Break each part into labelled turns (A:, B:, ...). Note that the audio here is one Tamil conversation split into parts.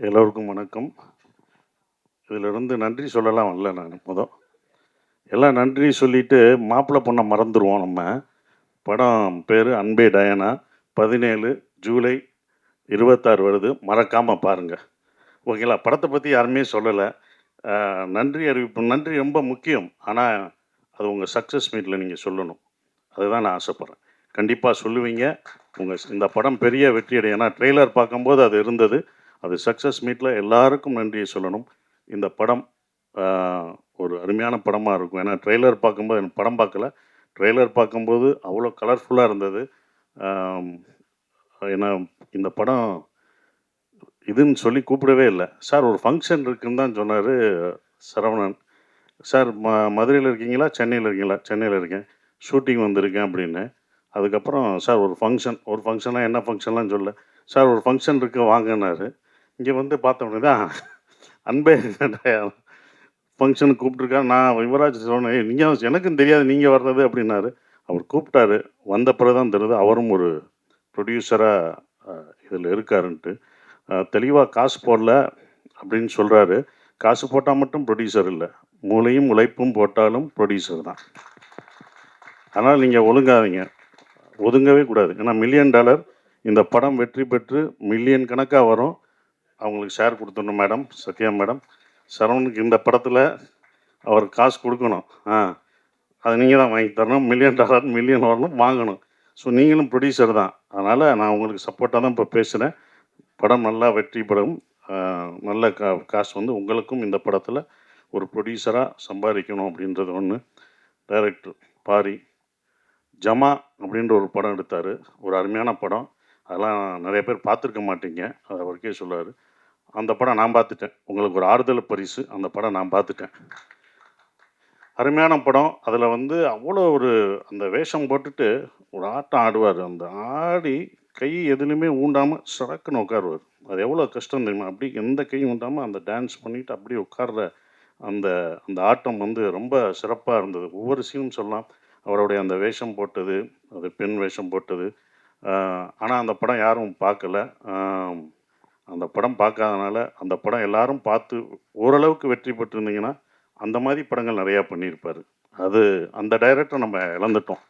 A: எல்லோருக்கும் வணக்கம். இதிலிருந்து நன்றி சொல்லலாம் வரல நான் எல்லாம் நன்றி சொல்லிட்டு மாப்பிள்ளை பொண்ணை மறந்துருவோம் நம்ம. படம் பேர் அன்பே டயானா. 17 ஜூலை 26 வருது. மறக்காம பாருங்க. ஓகேங்களா? படத்தை பற்றி யாருமே சொல்லலை. நன்றி அறிவிப்பு நன்றி ரொம்ப முக்கியம். ஆனால் அது உங்கள் சக்ஸஸ் மீட்டில் நீங்கள் சொல்லணும். அதுதான் நான் ஆசைப்பட்றேன். கண்டிப்பாக சொல்லுவீங்க. இந்த படம் பெரிய வெற்றி அடையும். ஏன்னா ட்ரெய்லர் பார்க்கும்போது அது இருந்தது. அது சக்ஸஸ் மீட்டில் எல்லாருக்கும் நன்றியை சொல்லணும். இந்த படம் ஒரு அருமையான படமாக இருக்கும். ஏன்னா ட்ரெய்லர் பார்க்கும்போது எனக்கு படம் பார்க்கல. ட்ரெய்லர் பார்க்கும்போது அவ்வளோ கலர்ஃபுல்லாக இருந்தது. ஏன்னா இந்த படம் இதுன்னு சொல்லி கூப்பிடவே இல்லை. சார் ஒரு ஃபங்க்ஷன் இருக்குன்னு தான் சொன்னார் சரவணன். சார் மதுரையில் இருக்கீங்களா, சென்னையில் இருக்கீங்களா? சென்னையில் இருக்கேன், ஷூட்டிங் வந்திருக்கேன் அப்படின்னு. அதுக்கப்புறம் சார் ஒரு ஃபங்க்ஷனாக என்ன ஃபங்க்ஷன்லாம் சொல்ல. சார் ஒரு ஃபங்க்ஷன் இருக்குது வாங்கினார். இங்கே வந்து பார்த்தோன்னே தான் அன்பே ஃபங்க்ஷனுக்கு கூப்பிட்ருக்காரு. நான் யுவராஜ் சொன்னேன், நீங்கள் எனக்கும் தெரியாது நீங்கள் வர்றது அப்படின்னாரு. அவர் கூப்பிட்டாரு. வந்த பிறகு தான் தெரியுது அவரும் ஒரு ப்ரொடியூசராக இதில் இருக்காருன்ட்டு. தெளிவாக காசு போடல அப்படின்னு சொல்கிறாரு. காசு போட்டால் மட்டும் ப்ரொடியூசர் இல்லை, மூளையும் உழைப்பும் போட்டாலும் ப்ரொடியூசர் தான். அதனால் நீங்கள் ஒதுங்கவே கூடாது. ஏன்னா $1,000,000 இந்த படம் வெற்றி பெற்று மில்லியன் கணக்காக வரும். அவங்களுக்கு ஷேர் கொடுத்துடணும் மேடம், சத்யா மேடம். சரவணுக்கு இந்த படத்தில் அவர் காசு கொடுக்கணும். அதை நீங்கள் தான் வாங்கி தரணும். $1,000,000 மில்லியன் வரணும், வாங்கணும். ஸோ நீங்களும் ப்ரொடியூசர் தான். அதனால் நான் உங்களுக்கு சப்போர்ட்டாக தான் இப்போ பேசுகிறேன். படம் நல்லா வெற்றி பெறும். நல்ல காசு வந்து உங்களுக்கும் இந்த படத்தில் ஒரு ப்ரொடியூசராக சம்பாதிக்கணும் அப்படின்றது ஒன்று. டைரக்டர் பாரி ஜமா அப்படின்ற ஒரு படம் எடுத்தார். ஒரு அருமையான படம். அதெல்லாம் நிறைய பேர் பார்த்துருக்க மாட்டீங்க. அதை அவருக்கே சொல்லுவார். அந்த படம் நான் பார்த்துட்டேன். உங்களுக்கு ஒரு ஆறுதல் பரிசு. அந்த படம் நான் பார்த்துட்டேன். அருமையான படம். அதில் வந்து அவ்வளோ ஒரு அந்த வேஷம் போட்டுட்டு ஒரு ஆட்டம் ஆடுவார். அந்த ஆடி கை எதுலையுமே ஊண்டாமல் சடக்குன்னு உட்காருவார். அது எவ்வளோ கஷ்டம் தெரியுமா? அப்படி எந்த கையும் ஊண்டாமல் அந்த டான்ஸ் பண்ணிவிட்டு அப்படியே உட்கார்ற அந்த அந்த ஆட்டம் வந்து ரொம்ப சிறப்பாக இருந்தது. ஒவ்வொரு சீனும் சொல்லலாம். அவருடைய அந்த வேஷம் போட்டது, அது பெண் வேஷம் போட்டது. ஆனால் அந்த படம் யாரும் பார்க்கல. அந்த படம் பார்க்காதனால அந்த படம் எல்லாரும் பார்த்து ஓரளவுக்கு வெற்றி பெற்றிருந்தீங்கன்னா அந்த மாதிரி படங்கள் நிறையா பண்ணியிருப்பார். அந்த டைரக்டர் நம்ம இழந்துட்டோம்.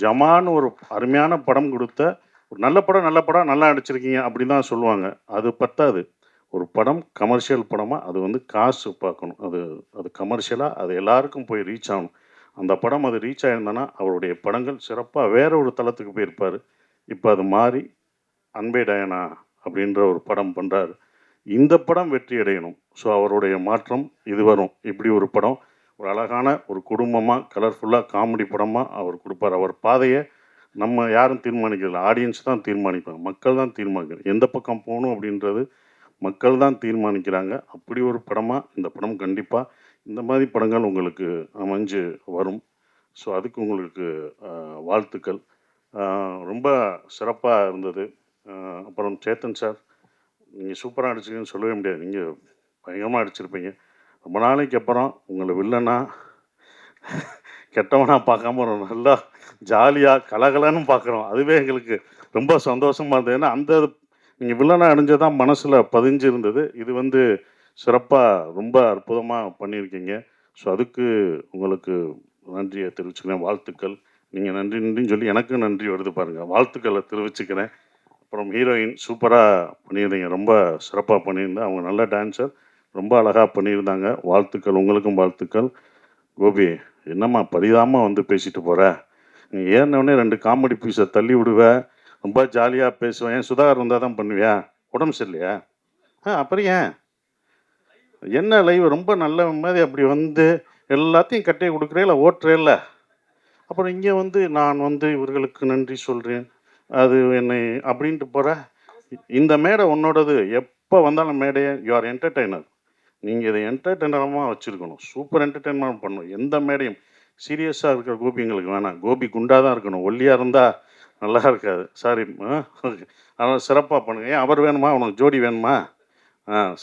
A: ஜமான்னு ஒரு அருமையான படம் கொடுத்த ஒரு நல்ல படம் நல்லா நடிச்சிருக்கீங்க அப்படி தான் சொல்லுவாங்க. அது பத்தாது. ஒரு படம் கமர்ஷியல் படமாக அது வந்து காசு பார்க்கணும். அது கமர்ஷியலாக அது எல்லாருக்கும் போய் ரீச் ஆகணும். அந்த படம் அது ரீச் ஆகிருந்தனா அவருடைய படங்கள் சிறப்பாக வேற ஒரு தளத்துக்கு போயிருப்பார். இப்போ அது மாறி அன்பே டயானா அப்படின்ற ஒரு படம் பண்ணுறாரு. இந்த படம் வெற்றி அடையணும். ஸோ அவருடைய மாற்றம் இது வரும். இப்படி ஒரு படம் ஒரு அழகான ஒரு குடும்பமாக கலர்ஃபுல்லாக காமெடி படமாக அவர் கொடுப்பார். அவர் பாதையை நம்ம யாரும் தீர்மானிக்கிறதில்ல. ஆடியன்ஸ் தான் தீர்மானிப்பாங்க. மக்கள் தான் தீர்மானிக்கிறாங்க. எந்த பக்கம் போகணும் அப்படின்றது மக்கள் தான் தீர்மானிக்கிறாங்க. அப்படி ஒரு படமாக இந்த படம் கண்டிப்பாக இந்த மாதிரி படங்கள் உங்களுக்கு அமைஞ்சு வரும். ஸோ அதுக்கு உங்களுக்கு வாழ்த்துக்கள். ரொம்ப சிறப்பாக இருந்தது. அப்புறம் சேத்தன் சார், நீங்கள் சூப்பராக அடிச்சிங்கன்னு சொல்லவே முடியாது. நீங்கள் பயங்கரமாக அடிச்சிருப்பீங்க. ரொம்ப நாளைக்கு அப்புறம் உங்களை வில்லனா கெட்டவனாக பார்க்காம ஒரு நல்லா ஜாலியாக கலகலன்னு பார்க்குறோம். அதுவே எங்களுக்கு ரொம்ப சந்தோஷமாக இருந்தது. ஏன்னா அந்த நீங்கள் வில்லனாக அணிஞ்சதான் மனசில் பதிஞ்சு இருந்தது. இது வந்து சிறப்பாக ரொம்ப அற்புதமாக பண்ணியிருக்கீங்க. ஸோ அதுக்கு உங்களுக்கு நன்றியை தெரிவிச்சுக்கிறேன். வாழ்த்துக்கள். நீங்கள் நன்றின்னு சொல்லி எனக்கும் நன்றி வருது பாருங்கள். வாழ்த்துக்களை தெரிவிச்சுக்கிறேன். அப்புறம் ஹீரோயின் சூப்பராக பண்ணியிருந்தீங்க. ரொம்ப சிறப்பாக பண்ணியிருந்தேன். அவங்க நல்ல டான்ஸர். ரொம்ப அழகாக பண்ணியிருந்தாங்க. வாழ்த்துக்கள். உங்களுக்கும் வாழ்த்துக்கள். கோபி, என்னம்மா பரிதாமல் வந்து பேசிட்டு போகிற? நீ ஏறினவுடனே 2 காமெடி பீஸை தள்ளி விடுவேன். ரொம்ப ஜாலியாக பேசுவேன். ஏன் சுதாகர் வந்தால் தான் பண்ணுவியா? உடம்பு சரியில்லையா? அப்புறம் ஏன் என்ன லைவ் ரொம்ப நல்ல மாதிரி அப்படி வந்து எல்லாத்தையும் கட்டி கொடுக்குறே இல்லை ஓட்டுறே இல்லை. அப்புறம் இங்கே வந்து நான் வந்து இவர்களுக்கு நன்றி சொல்கிறேன், அது என்னை அப்படின்ட்டு போகிற. இந்த மேடை உன்னோடது. எப்போ வந்தாலும் மேடையை யூ ஆர் என்டர்டெய்னர். நீங்கள் இதை என்டர்டெய்னராக வச்சுருக்கணும். சூப்பர் என்டர்டெயின்மெண்ட் பண்ணணும். எந்த மேடையும் சீரியஸாக இருக்கிற கோபி எங்களுக்கு வேணாம். கோபி குண்டாக தான் இருக்கணும். ஒல்லியாக இருந்தால் நல்லா இருக்காது. சாரி. அதனால் சிறப்பாக பண்ணுங்கள். ஏன் அவர் வேணுமா? உனக்கு ஜோடி வேணுமா?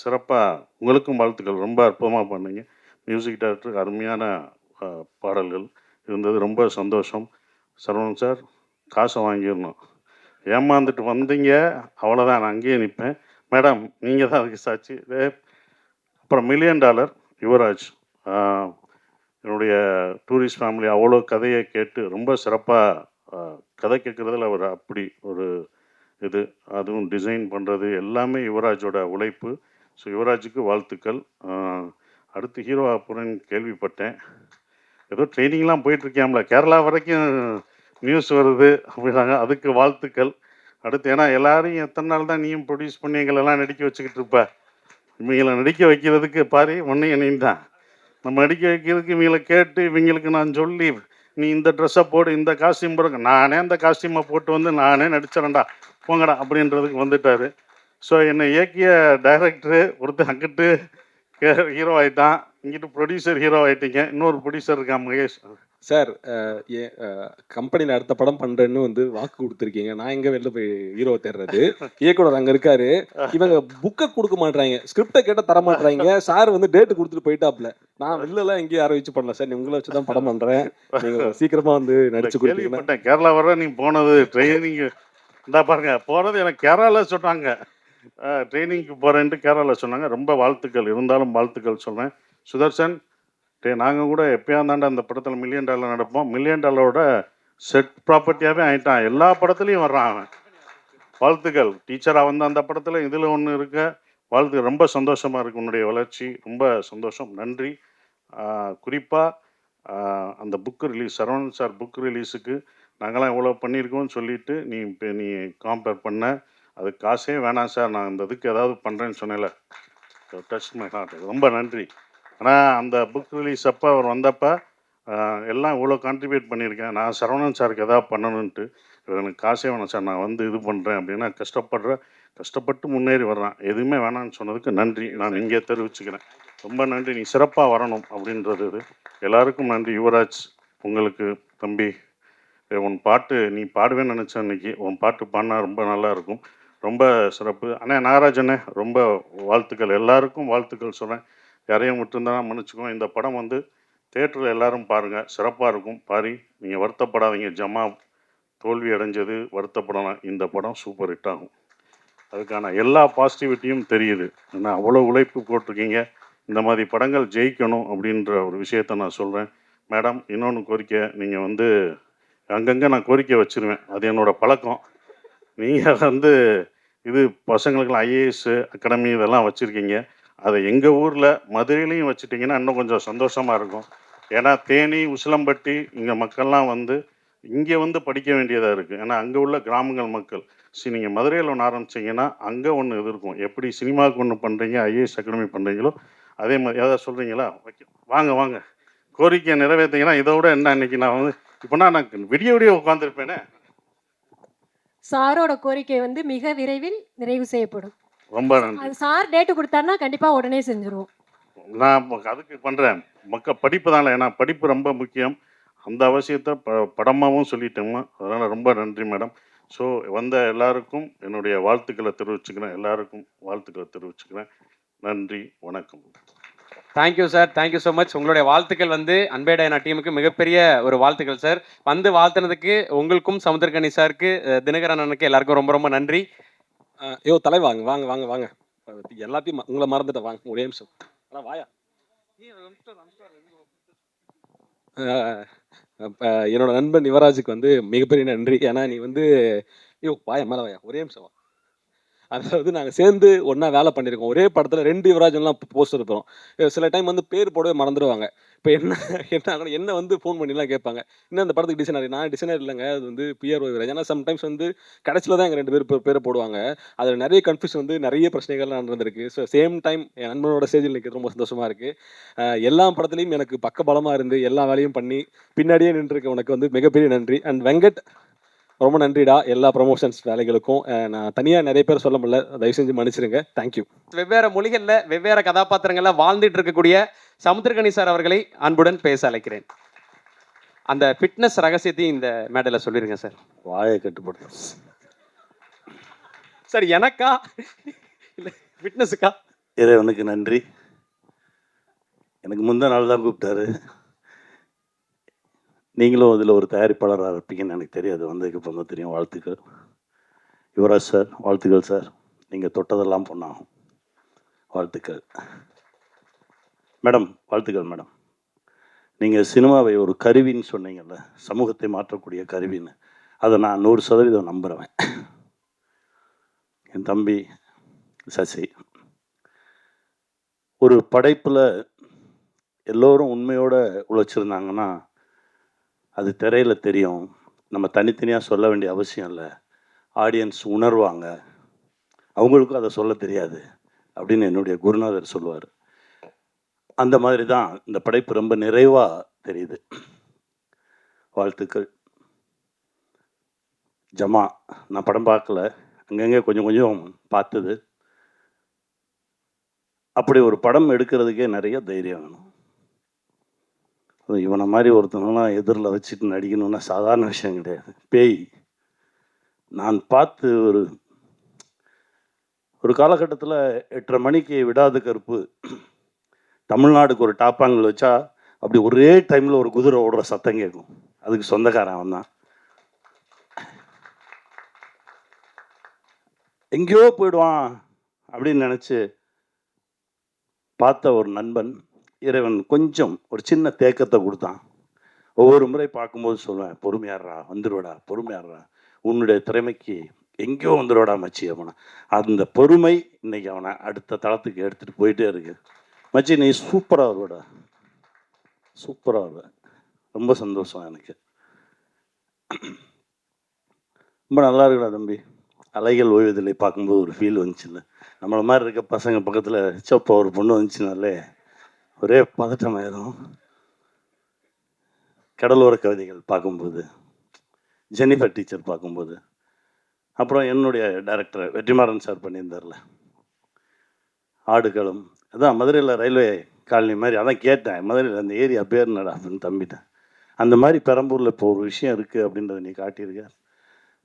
A: சிறப்பாக உங்களுக்கும் வாழ்த்துக்கள். ரொம்ப அற்புதமாக பண்ணீங்க. மியூசிக் டைரக்டருக்கு அருமையான பாடல்கள் இருந்தது. ரொம்ப சந்தோஷம். சரவணன் சார், காசை வாங்கிடணும். ஏமாந்துட்டு வந்தீங்க, அவ்வளோதான். நான் அங்கேயே நிற்பேன். மேடம் நீங்கள் தான் அதுக்கு சாட்சி. அப்புறம் $1 மில்லியன் யுவராஜ். என்னுடைய டூரிஸ்ட் ஃபேமிலி அவ்வளோ கதையை கேட்டு ரொம்ப சிறப்பாக கதை கேட்குறதுல அவர் அப்படி ஒரு இது, அதுவும் டிசைன் பண்ணுறது எல்லாமே யுவராஜோட உழைப்பு. ஸோ யுவராஜுக்கு வாழ்த்துக்கள். அடுத்து ஹீரோ ஆப்புறேன்னு கேள்விப்பட்டேன். ஏதோ ட்ரைனிங்லாம் போயிட்டுருக்கியாம்ல, கேரளா வரைக்கும் நியூஸ் வருது அப்படின்னாங்க. அதுக்கு வாழ்த்துக்கள். அடுத்து ஏன்னா எல்லாரையும் எத்தனை நாள் தான் நீயும் ப்ரொடியூஸ் பண்ணி எங்களெல்லாம் நடிக்க வச்சுக்கிட்டு இருப்ப. இவங்களை நடிக்க வைக்கிறதுக்கு பாரு ஒன்றையும் என்னையும் தான் நம்ம நடிக்க வைக்கிறதுக்கு இவங்களை கேட்டு இவங்களுக்கு நான் சொல்லி நீ இந்த ட்ரெஸ்ஸை போடு, இந்த காஸ்டியூம் போடுங்க, நானே அந்த காஸ்டியூமை போட்டு வந்து நானே நடிச்சிடறேன்டா போங்கடா அப்படின்றதுக்கு வந்துட்டார். ஸோ என்னை இயக்கிய டைரக்டரு ஒருத்தர் அங்கிட்டு ஹீரோ ஆகிட்டான், இங்கிட்டு ப்ரொடியூசர் ஹீரோ ஆகிட்டீங்க. இன்னொரு ப்ரொடியூசர் இருக்கான் மகேஷ்
B: சார். கம்பெனியில் அடுத்த படம் பண்ணுறேன்னு வந்து வாக்கு கொடுத்துருக்கீங்க. நான் எங்கே வெளில போய் ஹீரோ தேடுறது? இயக்குனர் அங்கே இருக்காரு. இவங்க புக்கை கொடுக்க மாட்டாங்க, ஸ்கிரிப்டை கேட்டால் தர மாட்டாங்க. சார் வந்து டேட்டு கொடுத்துட்டு போயிட்டாப்ல. நான் வெளிலலாம் எங்கேயும் யாரை வச்சு பண்ணல சார், உங்களை வச்சு தான் படம் பண்ணுறேன். நீங்கள் சீக்கிரமாக வந்து நடிச்சு கொடுத்தீங்கன்னா.
A: கேரளா வர நீ போனது ட்ரைனிங் இந்தா பாருங்க, போனது எனக்கு கேரளாவில் சொன்னாங்க. ட்ரைனிங்க்கு போகிறேன்ட்டு கேரளாவில் சொன்னாங்க. ரொம்ப வாழ்த்துக்கள். இருந்தாலும் வாழ்த்துக்கள் சொல்கிறேன். சுதர்சன், நாங்கள் கூட எப்பயா இருந்தாண்டா அந்த படத்தில் $1 மில்லியன் நடப்போம். $1 மில்லியன் செட் ப்ராப்பர்ட்டியாகவே ஆகிட்டான். எல்லா படத்துலையும் வர்றான் அவன். வாழ்த்துக்கள். டீச்சராக வந்து அந்த படத்தில் இதில் ஒன்று இருக்க வாழ்த்துக்கள். ரொம்ப சந்தோஷமாக இருக்குது உன்னுடைய வளர்ச்சி. ரொம்ப சந்தோஷம். நன்றி. குறிப்பாக அந்த book release, Saravanan sir book ரிலீஸுக்கு நாங்களாம் இவ்வளோ பண்ணியிருக்கோம்னு சொல்லிவிட்டு நீ காம்பேர் பண்ண, அதுக்கு காசே வேணாம் சார், நான் இந்த இதுக்கு ஏதாவது பண்ணுறேன்னு சொன்னேன்ல, டச் மை ஹார்ட். ரொம்ப நன்றி. ஆனால் அந்த புக் ரிலீஸ் அப்போ அவர் வந்தப்போ எல்லாம் இவ்வளோ கான்ட்ரிபியூட் பண்ணியிருக்கேன், நான் சரவணன் சாருக்கு எதாவது பண்ணணுன்ட்டு, எனக்கு காசே வேணாம் சார், நான் வந்து இது பண்ணுறேன் அப்படின்னா கஷ்டப்பட்டு முன்னேறி வர்றான். எதுவுமே வேணான்னு சொன்னதுக்கு நன்றி நான் இங்கே தெரிவிச்சுக்கிறேன். ரொம்ப நன்றி. நீ சிறப்பாக வரணும் அப்படின்றது இது. எல்லாருக்கும் நன்றி. யுவராஜ், உங்களுக்கு தம்பி, உன் பாட்டு நீ பாடுவேன்னு நினச்சேன். இன்றைக்கி உன் பாட்டு பாடினா ரொம்ப நல்லாயிருக்கும். ரொம்ப சிறப்பு. அண்ணே நாகராஜண்ணே, ரொம்ப வாழ்த்துக்கள். எல்லாருக்கும் வாழ்த்துக்கள் சொல்கிறேன். யாரையும் விட்டுருந்தாலும் மன்னிச்சுக்கோங்க. இந்த படம் வந்து தேட்டரில் எல்லோரும் பாருங்கள், சிறப்பாக இருக்கும். பாரி, நீங்கள் வருத்தப்படாதீங்க. ஜமா தோல்வி அடைஞ்சது, வருத்தப்படலாம். இந்த படம் சூப்பர் ஹிட் ஆகும். அதுக்கான எல்லா பாசிட்டிவிட்டியும் தெரியுது. ஏன்னா அவ்வளோ உழைப்பு போட்டிருக்கீங்க. இந்த மாதிரி படங்கள் ஜெயிக்கணும் அப்படின்ற ஒரு விஷயத்தை நான் சொல்கிறேன். மேடம், இன்னொன்று கோரிக்கை, நீங்கள் வந்து அங்கங்கே நான் கோரிக்கை வச்சுருவேன், அது என்னோடய பழக்கம். நீங்கள் வந்து இது பசங்களுக்கெல்லாம் ஐஏஎஸ் அகாடமி இதெல்லாம் வச்சுருக்கீங்க, அதை எங்கள் ஊரில் மதுரையிலையும் வச்சுட்டிங்கன்னா இன்னும் கொஞ்சம் சந்தோஷமாக இருக்கும். ஏன்னா தேனி, உசிலம்பட்டி இங்கே மக்கள்லாம் வந்து இங்கே வந்து படிக்க வேண்டியதாக இருக்குது. ஏன்னா அங்கே உள்ள கிராமங்கள் மக்கள். சரி, நீங்கள் மதுரையில் ஒன்று ஆரம்பிச்சிங்கன்னா அங்கே ஒன்று இது இருக்கும். எப்படி சினிமாவுக்கு ஒன்று பண்ணுறீங்க, ஐஏஎஸ் அகாடமி பண்ணுறீங்களோ அதே மாதிரி ஏதாவது சொல்கிறீங்களா? வாங்க வாங்க, கோரிக்கையை நிறைவேற்றிங்கன்னா இதை விட என்ன. இன்றைக்கி நான் வந்து இப்போனா நான் விடிய உட்காந்துருப்பேனே.
C: சாரோட கோரிக்கை வந்து மிக விரைவில் நிறைவு செய்யப்படும்.
A: ரொம்ப நன்றி.
C: அது சார் டேட்டு கொடுத்தாருன்னா கண்டிப்பாக உடனே செஞ்சுருவோம்.
A: நான் அதுக்கு பண்ணுறேன். படிப்பு தானே, ஏன்னா படிப்பு ரொம்ப முக்கியம். அந்த அவசியத்தை படமாகவும் சொல்லிட்டோம்மா. அதனால் ரொம்ப நன்றி மேடம். ஸோ வந்த எல்லாருக்கும் என்னுடைய வாழ்த்துக்களை தெரிவிச்சுக்கிறேன். எல்லாருக்கும் வாழ்த்துக்களை தெரிவிச்சுக்கிறேன். நன்றி, வணக்கம்.
D: Thank you sir, thank you so much. உங்களுடைய வாழ்த்துக்கள் வந்து அன்பே டயனா டீமுக்கு மிகப்பெரிய ஒரு வாழ்த்துக்கள் சார். வந்து வாழ்த்துனதுக்கு உங்களுக்கும், சமுத்திரக்கனி சாருக்கு, தினகரன் அண்ணனுக்கு எல்லாருக்கும் ரொம்ப ரொம்ப நன்றி.
B: தலை வாங்க வாங்க வாங்க வாங்க, எல்லாத்தையும் உங்களை மறந்துட்டேன். வாங்க ஒரே நிமிஷம். வாயா. என்னோட நண்பன் யுவராஜுக்கு வந்து மிகப்பெரிய நன்றி. ஏன்னா நீ வந்து வாயா மேலே வாயா, ஒரே நிமிஷம் வா. அதாவது நாங்கள் சேர்ந்து ஒன்றா வேலை பண்ணியிருக்கோம். ஒரே படத்தில் 2 யுவராஜன்லாம் போஸ்டர் இருப்போம். சில டைம் வந்து பேர் போடவே மறந்துடுவாங்க. இப்போ என்ன ஆகணும், என்ன வந்து ஃபோன் பண்ணிலாம் கேட்பாங்க, இன்னும் அந்த படத்துக்கு டிசைனர். நான் டிசைனர் இல்லைங்க, அது வந்து பிஆர்ஓ யுவராஜ். ஏன்னா சம்டைம்ஸ் வந்து கடைசியில் தான் எங்கள் 2 பேர் பேரை போடுவாங்க. அதில் நிறைய கன்ஃபியூஷன் வந்து நிறைய பிரச்சனைகள்லாம் நடந்திருக்கு. ஸோ சேம் டைம் என் நண்பனோட ஸ்டேஜில் நிற்கிறது ரொம்ப சந்தோஷமாக இருக்குது. எல்லா படத்துலையும் எனக்கு பக்கபலமாக இருந்து எல்லா வேலையும் பண்ணி பின்னாடியே நின்றுருக்க உனக்கு வந்து மிகப்பெரிய நன்றி. அண்ட் வெங்கட், ரொம்ப நன்றிடா எல்லா ப்ரமோஷன்ஸ் வேலைகளுக்கும். நான் தனியாக நிறைய பேர் சொல்ல முடியல, தயவு செஞ்சு மன்னிச்சிருங்க. தேங்க்யூ.
D: வெவ்வேறு மொழிகளில் வெவ்வேறு கதாபாத்திரங்களில் வாழ்ந்துட்டு இருக்கக்கூடிய சமுத்திரக்கனி சார் அவர்களை அன்புடன் பேச அழைக்கிறேன். அந்த ஃபிட்னஸ் ரகசியத்தையும் இந்த மேடையில் சொல்லிருங்க சார்.
E: வாயை கட்டுப்படுத்தும்
D: சார். எனக்கா இல்லை ஃபிட்னஸுக்கா?
E: இறைவனுக்கு நன்றி. எனக்கு முந்தா நாள் தான் கூப்பிட்டாரு. நீங்களும் அதில் ஒரு தயாரிப்பாளராக இருப்பீங்கன்னு எனக்கு தெரியாது, வந்ததுக்கு அப்புறம் தான் தெரியும். வாழ்த்துக்கள் யுவராஜ் சார், வாழ்த்துக்கள் சார். நீங்கள் தொட்டதெல்லாம் பொண்ணாகும். வாழ்த்துக்கள் மேடம், வாழ்த்துக்கள் மேடம். நீங்கள் சினிமாவை ஒரு கருவின்னு சொன்னீங்கல்ல, சமூகத்தை மாற்றக்கூடிய கருவின்னு, அதை நான் 100% நம்புகிறேன். என் தம்பி சசி, ஒரு படைப்பில் எல்லோரும் உண்மையோடு உழைச்சிருந்தாங்கன்னா அது திரையில் தெரியும். நம்ம தனித்தனியாக சொல்ல வேண்டிய அவசியம் இல்லை. ஆடியன்ஸ் உணர்வாங்க, அவங்களுக்கும் அதை சொல்ல தெரியாது அப்படின்னு என்னுடைய குருநாதர் சொல்லுவார். அந்த மாதிரி தான் இந்த படைப்பு ரொம்ப நிறைவாக தெரியுது. வாழ்த்துக்கள். ஜமா, நான் படம் பார்க்கல, அங்கங்கே கொஞ்சம் கொஞ்சம் பார்த்தது. அப்படி ஒரு படம் எடுக்கிறதுக்கே நிறைய தைரியம் வேணும். இவனை மாதிரி ஒருத்தனெல்லாம் எதிரில் வச்சுட்டு நடிக்கணும்னா சாதாரண விஷயம் கிடையாது. பேய். நான் பார்த்து ஒரு காலகட்டத்தில் 8:30 மணிக்கு விடாத கருப்பு தமிழ்நாடுக்கு ஒரு டாப்பாங்கல் வச்சா அப்படி ஒரே டைமில் ஒரு குதிரை ஓடுற சத்தம் கேட்கும். அதுக்கு சொந்தக்காரன் அவன் தான். எங்கேயோ போயிடுவான் அப்படின்னு நினச்சி பார்த்த ஒரு நண்பன், இறைவன் கொஞ்சம் ஒரு சின்ன தேக்கத்தை கொடுத்தான். ஒவ்வொரு முறை பார்க்கும்போது சொல்லுவேன், பொறுமையாடுறா, வந்துடுவடா, பொறுமையாடுறா, உன்னுடைய திறமைக்கு எங்கேயோ வந்துடுவடா மச்சி அவனை. அந்த பொறுமை இன்னைக்கு அவனை அடுத்த தளத்துக்கு எடுத்துகிட்டு போயிட்டே இருக்கு. மச்சி நீ சூப்பராக வருவடா, சூப்பராக வருவ. ரொம்ப சந்தோஷம் எனக்கு. ரொம்ப நல்லா இருக்குடா தம்பி. அலைகள் ஓய்வதில்லை பார்க்கும்போது ஒரு ஃபீல் வந்துச்சுல்ல, நம்மளை மாதிரி இருக்க பசங்க பக்கத்தில் சப்பா ஒரு பொண்ணு வந்துச்சுனாலே ஒரே பதட்டமாயிரும். கடலோர கவிதைகள் பார்க்கும்போது, ஜெனிஃபர் டீச்சர் பார்க்கும்போது, அப்புறம் என்னுடைய டைரக்டர் வெற்றிமாறன் சார் பண்ணியிருந்தார்ல ஆடுகளம், அதான் மதுரையில் ரயில்வே காலனி மாதிரி. அதான் கேட்டேன், மதுரையில் அந்த ஏரியா பேர் என்னடா அப்படின்னு தம்பிட்டேன். அந்த மாதிரி பெரம்பூரில் இப்போ ஒரு விஷயம் இருக்குது அப்படின்றத நீ காட்டியிருக்க.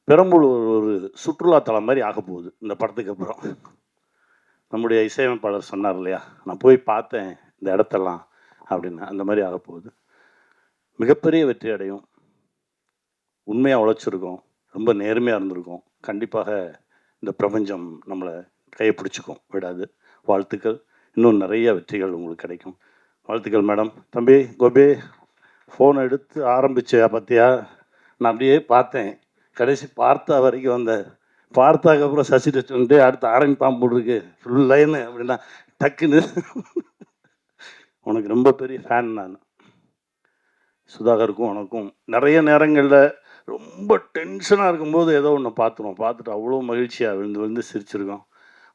E: பெரம்பூர் ஒரு சுற்றுலாத்தலம் மாதிரி ஆக போகுது இந்த படத்துக்கு அப்புறம். நம்முடைய இசையமைப்பாளர் சொன்னார் இல்லையா, நான் போய் பார்த்தேன் இந்த இடத்தெல்லாம் அப்படின்னு. அந்த மாதிரி ஆக போகுது. மிகப்பெரிய வெற்றி அடையும். உண்மையாக உழைச்சிருக்கோம், ரொம்ப நேர்மையாக இருந்திருக்கோம். கண்டிப்பாக இந்த பிரபஞ்சம் நம்மளை கையை பிடிச்சிக்கும், விடாது. வாழ்த்துக்கள். இன்னும் நிறைய வெற்றிகள் உங்களுக்கு கிடைக்கும். வாழ்த்துக்கள் மேடம். தம்பி கோபி, ஃபோனை எடுத்து ஆரம்பிச்ச பார்த்தியா, நான் அப்படியே பார்த்தேன், கடைசி பார்த்தா வரைக்கும் வந்த. பார்த்தாக்கப்புறம் சசி வந்து அடுத்து ஆரம்பிப்பான் போட்டிருக்கு ஃபுல் லைனு அப்படின்னா டக்குன்னு. உனக்கு ரொம்ப பெரிய ஃபேன் நான். சுதாகருக்கும் உனக்கும் நிறைய நேரங்களில் ரொம்ப டென்ஷனாக இருக்கும்போது ஏதோ ஒன்று பார்த்துட்டு அவ்வளோ மகிழ்ச்சியாக விழுந்து சிரிச்சிருக்கோம்.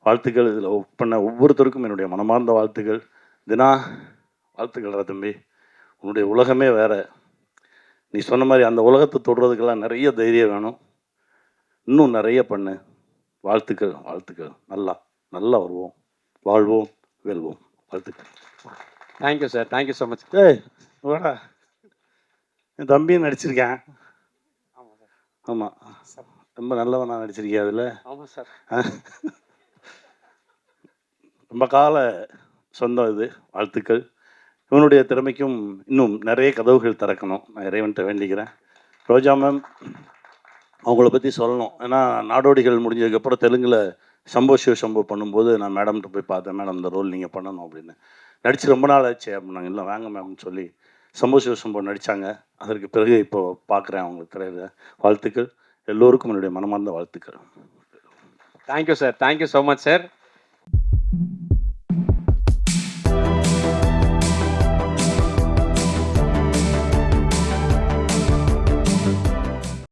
E: வாழ்த்துக்கள். இதில் ஒர்க் பண்ண ஒவ்வொருத்தருக்கும் என்னுடைய மனமார்ந்த வாழ்த்துக்கள். தினா, வாழ்த்துக்கள்டா தம்பி. உன்னுடைய உலகமே வேற. நீ சொன்ன மாதிரி அந்த உலகத்தை தொடுறதுக்கெல்லாம் நிறைய தைரியம் வேணும். இன்னும் நிறைய பண்ணு. வாழ்த்துக்கள், வாழ்த்துக்கள். நல்லா வருவோம், வாழ்வோம், வெல்வோம். வாழ்த்துக்கள்.
D: Thank you sir, thank you so much.
E: ஏய் வாடா, என் தம்பியும் நடிச்சிருக்கேன். ஆமாம், ரொம்ப நல்லவனா நடிச்சிருக்கேன் அதில்.
D: ஆமாம் சார்.
E: ரொம்ப கால சொந்தம் இது. வாழ்த்துக்கள். இவனுடைய திறமைக்கும் இன்னும் நிறைய கதவுகள் திறக்கணும், நான் இறைவன்கிட்ட வேண்டிக்கிறேன். ரோஜா மேம், அவங்கள பற்றி சொல்லணும். ஏன்னா நாடோடிகள் முடிஞ்சதுக்கப்புறம் தெலுங்கில் சம்போ சிவ சம்போ பண்ணும்போது நான் மேடம்கிட்ட போய் பார்த்தேன், மேடம் இந்த ரோல் நீங்கள் பண்ணணும் அப்படின்னு. நடித்து ரொம்ப நாள் ஆச்சு அப்படின்னாங்க. இல்லை வாங்க மேம்னு சொல்லி சம்போ சிவ சம்போ நடித்தாங்க. அதற்கு பிறகு இப்போது பார்க்குறேன் அவங்களுக்கு திரையில. வாழ்த்துக்கள். எல்லோருக்கும் என்னுடைய மனமார்ந்த வாழ்த்துக்கள்.
D: Thank you sir, thank you so much sir.